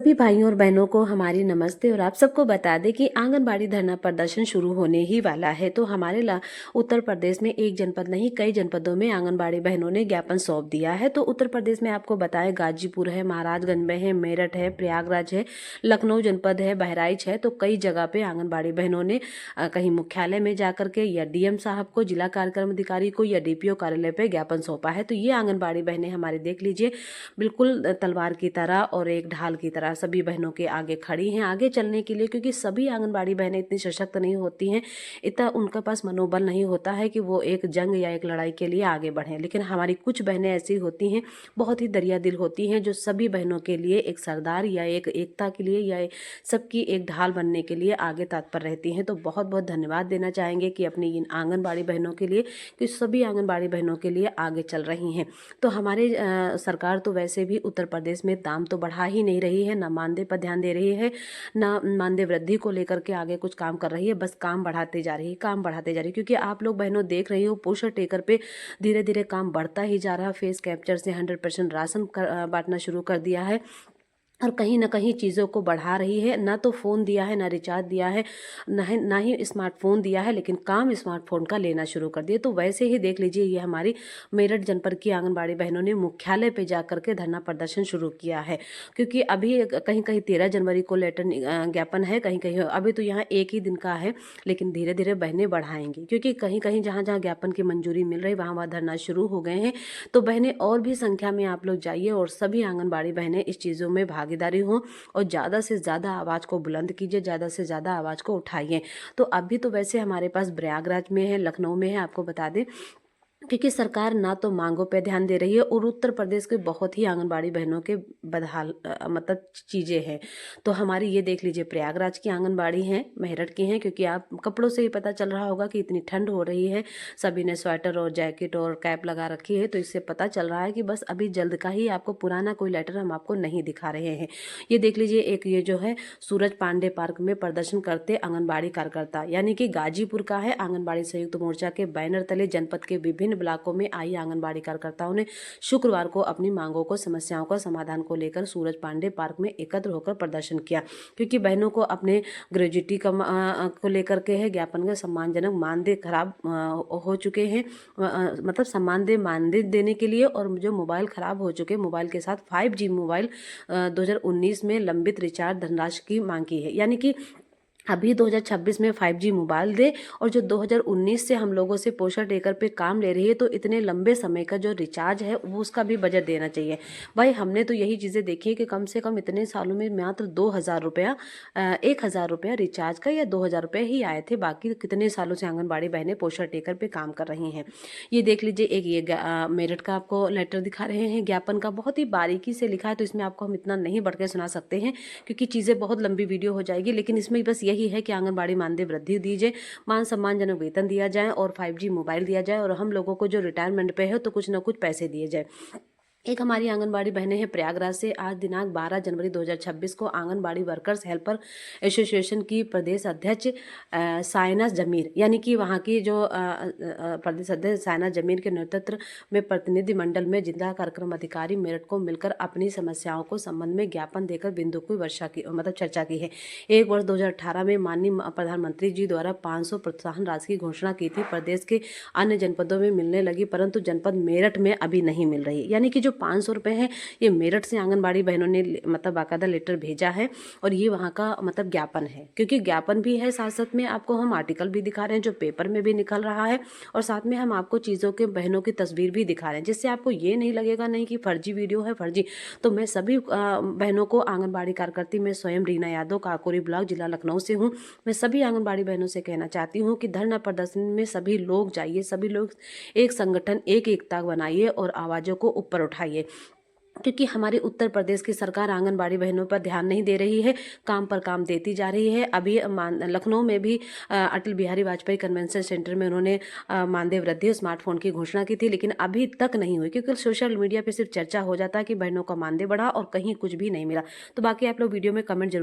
सभी भाइयों और बहनों को हमारी नमस्ते। और आप सबको बता दें कि आंगनबाड़ी धरना प्रदर्शन शुरू होने ही वाला है। तो हमारे उत्तर प्रदेश में एक जनपद नहीं कई जनपदों में आंगनबाड़ी बहनों ने ज्ञापन सौंप दिया है। तो उत्तर प्रदेश में आपको बताएं, गाजीपुर है, महाराजगंज में है, मेरठ है, प्रयागराज है, लखनऊ जनपद है, बहराइच है। तो कई जगह पे आंगनबाड़ी बहनों ने कहीं मुख्यालय में जाकर के या डीएम साहब को, जिला कार्यक्रम अधिकारी को या डीपीओ कार्यालय पे ज्ञापन सौंपा है। तो ये आंगनबाड़ी बहनें हमारे देख लीजिए बिल्कुल तलवार की तरह और एक ढाल की तरह सभी बहनों के आगे खड़ी हैं आगे चलने के लिए, क्योंकि सभी आंगनबाड़ी बहनें इतनी सशक्त नहीं होती हैं, इतना उनके पास मनोबल नहीं होता है कि वो एक जंग या एक लड़ाई के लिए आगे बढ़ें। लेकिन हमारी कुछ बहनें ऐसी होती हैं, बहुत ही दरिया दिल होती हैं, जो सभी बहनों के लिए एक सरदार या एक एकता के लिए या सबकी एक ढाल बनने के लिए आगे तत्पर रहती हैं। तो बहुत बहुत धन्यवाद देना चाहेंगे कि अपनी इन आंगनबाड़ी बहनों के लिए, कि सभी आंगनबाड़ी बहनों के लिए आगे चल रही हैं। तो हमारे सरकार तो वैसे भी उत्तर प्रदेश में दाम तो बढ़ा ही नहीं रही है, ना मानदेय पर ध्यान दे रही है, ना मानदेय वृद्धि को लेकर के आगे कुछ काम कर रही है। बस काम बढ़ाते जा रही है, काम बढ़ाते जा रही है। क्योंकि आप लोग बहनों देख रही हो, पोस्टर टेकर पे धीरे धीरे काम बढ़ता ही जा रहा है। फेस कैप्चर से 100% राशन बांटना शुरू कर दिया है और कहीं ना कहीं चीज़ों को बढ़ा रही है। ना तो फ़ोन दिया है, ना रिचार्ज दिया है, ना ही स्मार्टफोन दिया है, लेकिन काम स्मार्टफोन का लेना शुरू कर दिया। तो वैसे ही देख लीजिए, ये हमारी मेरठ जनपद की आंगनबाड़ी बहनों ने मुख्यालय पे जा करके धरना प्रदर्शन शुरू किया है। क्योंकि अभी कहीं कहीं 13 जनवरी को लेटर ज्ञापन है, कहीं कहीं अभी तो यहाँ एक ही दिन का है, लेकिन धीरे धीरे बहनें बढ़ाएंगी। क्योंकि कहीं कहीं जहाँ जहाँ ज्ञापन की मंजूरी मिल रही वहाँ वहाँ धरना शुरू हो गए हैं। तो बहनें और भी संख्या में आप लोग जाइए और सभी आंगनबाड़ी बहनें इस चीज़ों में भागीदारी हो और ज़्यादा से ज़्यादा आवाज़ को बुलंद कीजिए, ज़्यादा से ज़्यादा आवाज़ को उठाइए। तो अभी तो वैसे हमारे पास प्रयागराज में है, लखनऊ में है, आपको बता दें, क्योंकि सरकार ना तो मांगों पे ध्यान दे रही है और उत्तर प्रदेश के बहुत ही आंगनबाड़ी बहनों के बदहाल मतलब चीज़ें हैं। तो हमारी ये देख लीजिए प्रयागराज की आंगनबाड़ी हैं, मेरठ की हैं। क्योंकि आप कपड़ों से ही पता चल रहा होगा कि इतनी ठंड हो रही है, सभी ने स्वेटर और जैकेट और कैप लगा रखी है। तो इससे पता चल रहा है कि बस अभी जल्द का ही आपको पुराना कोई लेटर हम आपको नहीं दिखा रहे हैं। ये देख लीजिए, एक ये जो है सूरज पांडे पार्क में प्रदर्शन करते आंगनबाड़ी कार्यकर्ता, यानी कि गाजीपुर का है। आंगनबाड़ी संयुक्त मोर्चा के बैनर तले जनपद के विभिन्न ब्लॉकों में आई आंगनबाड़ी कार्यकर्ताओं ने शुक्रवार को अपनी मांगों को, समस्याओं का समाधान को लेकर सूरज पांडे पार्क में एकत्र होकर प्रदर्शन किया। क्योंकि बहनों को अपने ग्रेजुएटी को लेकर के है ज्ञापन का सम्मानजनक मानदेय खराब हो चुके हैं, मतलब सम्मानदेय मानदेय देने के लिए, और जो मोबाइल खराब हो चुके मोबाइल के साथ 5G मोबाइल 2019 में लंबित रिचार्ज धनराशि की मांग की है। यानी कि अभी 2026 में 5G मोबाइल दे, और जो 2019 से हम लोगों से पोस्टर टेकर पे काम ले रही है, तो इतने लंबे समय का जो रिचार्ज है वो उसका भी बजट देना चाहिए। भाई हमने तो यही चीज़ें देखी है कि कम से कम इतने सालों में मात्र 2000 रुपया 1000 रुपया रिचार्ज का या 2000 रुपये ही आए थे। बाकी कितने सालों से आंगनबाड़ी बहनें पोस्टर टेकर पे काम कर रही हैं। ये देख लीजिए, एक ये मेरठ का आपको लेटर दिखा रहे हैं ज्ञापन का, बहुत ही बारीकी से लिखा है। तो इसमें आपको हम इतना नहीं बढ़ के सुना सकते हैं, क्योंकि चीज़ें बहुत लंबी वीडियो हो जाएगी। लेकिन इसमें बस यही है कि आंगनबाड़ी मानदेय वृद्धि दीजिए, मान सम्मानजनक वेतन दिया जाए और 5G मोबाइल दिया जाए, और हम लोगों को जो रिटायरमेंट पे है तो कुछ ना कुछ पैसे दिए जाए। एक हमारी आंगनबाड़ी बहनें हैं प्रयागराज से, आज दिनांक 12 जनवरी 2026 को आंगनबाड़ी वर्कर्स हेल्पर एसोसिएशन की प्रदेश अध्यक्ष सायना जमीर, यानी कि वहाँ की जो प्रदेश अध्यक्ष सायना जमीर के नेतृत्व में प्रतिनिधिमंडल में जिला कार्यक्रम अधिकारी मेरठ को मिलकर अपनी समस्याओं को संबंध में ज्ञापन देकर बिंदु की वर्षा की मतलब चर्चा की है। एक वर्ष 2018 में माननीय प्रधानमंत्री जी द्वारा 500 प्रोत्साहन राशि की घोषणा की थी, प्रदेश के अन्य जनपदों में मिलने लगी, परंतु जनपद मेरठ में अभी नहीं मिल रही। यानी कि जो 500 रुपये हैं, ये मेरठ से आंगनबाड़ी बहनों ने मतलब बाकायदा लेटर भेजा है, और ये वहाँ का मतलब ज्ञापन है। क्योंकि ज्ञापन भी है, साथ साथ में आपको हम आर्टिकल भी दिखा रहे हैं जो पेपर में भी निकल रहा है, और साथ में हम आपको चीज़ों के बहनों की तस्वीर भी दिखा रहे हैं, जिससे आपको ये नहीं लगेगा नहीं कि फर्जी वीडियो है, फर्जी। तो मैं सभी बहनों को, आंगनबाड़ी कार्यकर्ती में स्वयं रीना यादव, काकोरी ब्लॉक, जिला लखनऊ से हूँ, मैं सभी आंगनबाड़ी बहनों से कहना चाहती हूँ कि धरना प्रदर्शन में सभी लोग जाइए, सभी लोग एक संगठन, एक एकता बनाइए और आवाज़ों को ऊपर उठाइए। क्योंकि हमारे उत्तर प्रदेश की सरकार आंगनबाड़ी बहनों पर ध्यान नहीं दे रही है, काम पर काम देती जा रही है। अभी लखनऊ में भी अटल बिहारी वाजपेयी कन्वेंशन सेंटर में उन्होंने मानदेय वृद्धि और स्मार्टफोन की घोषणा की थी, लेकिन अभी तक नहीं हुई, क्योंकि सोशल मीडिया पे सिर्फ चर्चा हो जाता है कि बहनों का मानदेय बढ़ा और कहीं कुछ भी नहीं मिला। तो बाकी आप लोग वीडियो में कमेंट जरूर